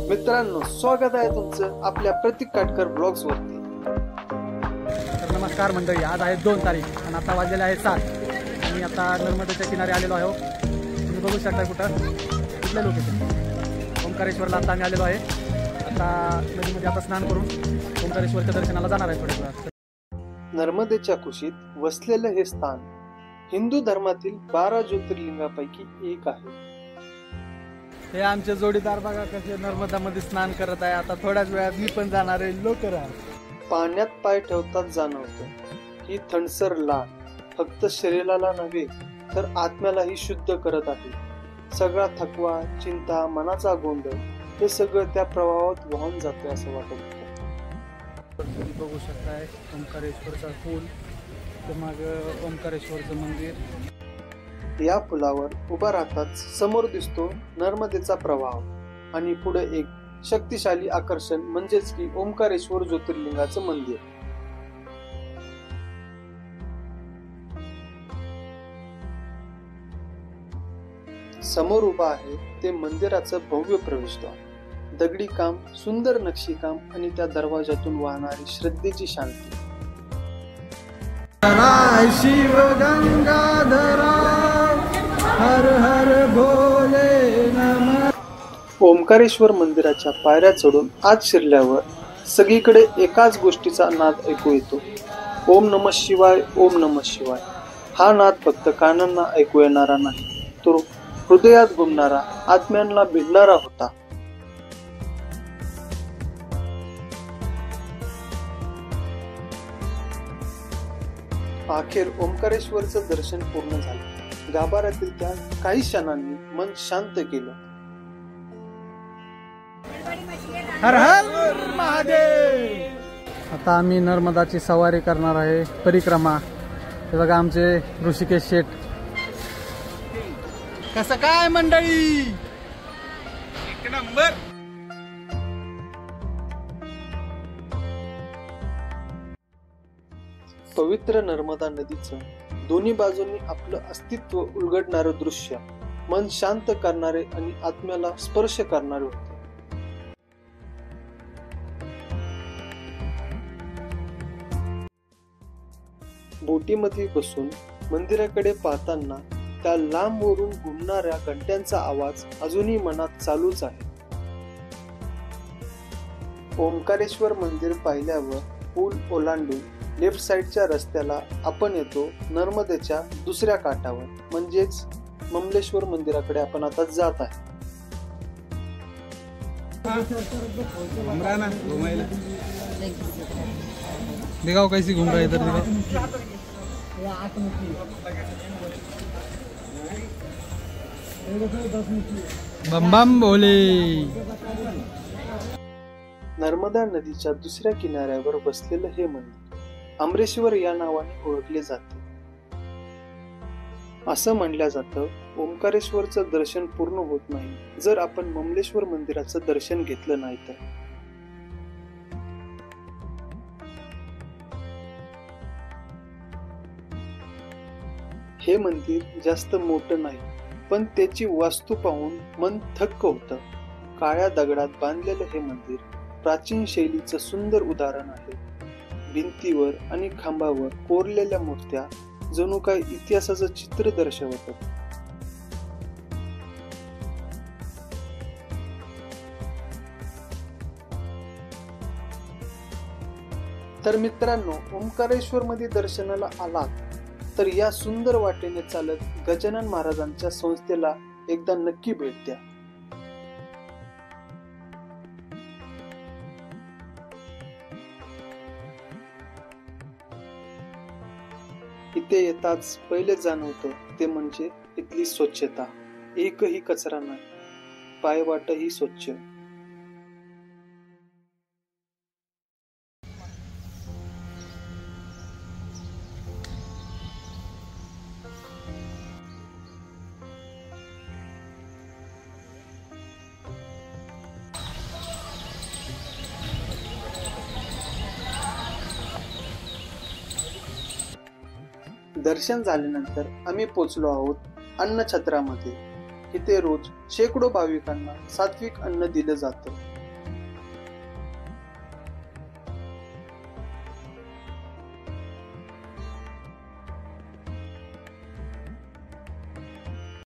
मित्रांनो, स्वागत आहे तुमचं आपल्या प्रतीक काटकर ब्लॉग्स वरती। तर नमस्कार मंडळी, आज आहे 2 तारीख आणि आता वाजलेले आहे 7 आणि आता नर्मदेच्या किनारी आलेलो आहो। तुम्ही बघू शकता कुठलं लोकेशन ओंकारेश्वरला आता आम्ही आलेलो आहे। आता नदीमध्ये आता स्नान करून ओंकारेश्वरच्या दर्शनाला जाणार आहे थोड्या वेळात। नर्मदेच्या कुशीत वसलेले हे स्थान हिंदू धर्मातील 12 ज्योतिर्लिंगापैकी एक आहे। हे आमचे जोडीदार बघा कसे नर्मदामध्ये स्नान करत आहे। आता थोड्याच वेळात मी पण जाणार आहे। लवकर पाण्यात पाय ठेवताच जाणवतं ही थंडसर लाट फक्त शरीराला नव्हे तर आत्म्यालाही शुद्ध करत आहे। सगळा थकवा, चिंता, मनाचा गोंधळ हे सगळं त्या प्रवाहात वाहून जाते असं वाटत होतं। तुम्ही बघू शकताय ओंकारेश्वरचा पूल, तर मग ओंकारेश्वरचं मंदिर। या पुलावर उभा राहताच समोर दिसतो नर्मदेचा प्रवाह आणि पुढे एक शक्तिशाली आकर्षण म्हणजेच की ओंकारेश्वर ज्योतिर्लिंगाचं मंदिर। समोर उभा आहे ते मंदिराचं भव्य प्रवेशद्वार। दगडी काम, सुंदर नक्षीकाम आणि त्या दरवाजातून वाहणारी श्रद्धेची शांती। शिव गंगाधरा हर हर भोले नमः। ओंकारेश्वर मंदिराच्या पायऱ्या चढून आत शिरल्यावर सगळीकडे एकाच गोष्टीचा नाद ऐकू येतो, ओम नमः शिवाय, ओम नमः शिवाय। हा नाद फक्त कानांना ऐकू येणारा नाही, तो हृदयात घुमणारा, आत्म्यांना भिडणारा होता। अखेर ओंकारेश्वरचं दर्शन पूर्ण झालं। गाभाऱ्यातील त्या काही क्षणांनी मन शांत केलं। हर हर महादेव। आता आम्ही नर्मदाची सवारी करणार आहे, परिक्रमा। हे बघा आमचे ऋषिकेश शेठ। कसं काय मंडळी, एक नंबर। पवित्र नर्मदा नदीचं दोन्ही बाजूंनी आपलं अस्तित्व उलगडणारं दृश्य मन शांत करणारे आणि आत्म्याला स्पर्श करणारे होते। बोटीमध्ये बसून मंदिराकडे पाहताना त्या लांबवरून घुमणाऱ्या घंट्यांचा आवाज अजूनही मनात चालूच आहे। ओंकारेश्वर मंदिर पाहिल्यावर पूल ओलांडून लेफ्ट साइडच्या रस्त्याला आपण येतो नर्मदेच्या दुसऱ्या काठावर, म्हणजेच ममलेश्वर मंदिराकडे आपण आता जात आहे। दिखाओ कैसी घूम रहा है, इधर दिखाओ। बम बम बोले। नर्मदा नदीच्या दुसऱ्या किनाऱ्यावर बसलेलं हे मंदिर अमरेश्वर या नावाने ओळखले जाते। असं म्हणलं जातं, ओंकारेश्वरचं दर्शन पूर्ण होत नाही जर आपण ममलेश्वर मंदिराचं दर्शन घेतलं नाही तर। हे मंदिर जास्त मोठं नाही, पण त्याची वास्तू पाहून मन थक्क होतं। काळ्या दगडात बांधलेलं हे मंदिर प्राचीन शैलीचं सुंदर उदाहरण आहे। भिंतीवर आणि खांबावर कोरलेल्या मूर्त्या जणू काही इतिहासाचं चित्र दर्शवतात। तर मित्रांनो, ओंकारेश्वर मध्ये दर्शनाला आलात तर या सुंदर वाटेने चालत गजानन महाराजांच्या संस्थेला एकदा नक्की भेट द्या। इथे येताच पहिले जाणवतं ते म्हणजे इथली स्वच्छता। एकही कचरा नाही, पायवाटही स्वच्छ। दर्शन झाल्यानंतर आम्ही पोचलो आहोत अन्नछत्रामध्ये। इथे रोज शेकडो भाविकांना सात्विक अन्न दिलं जातं।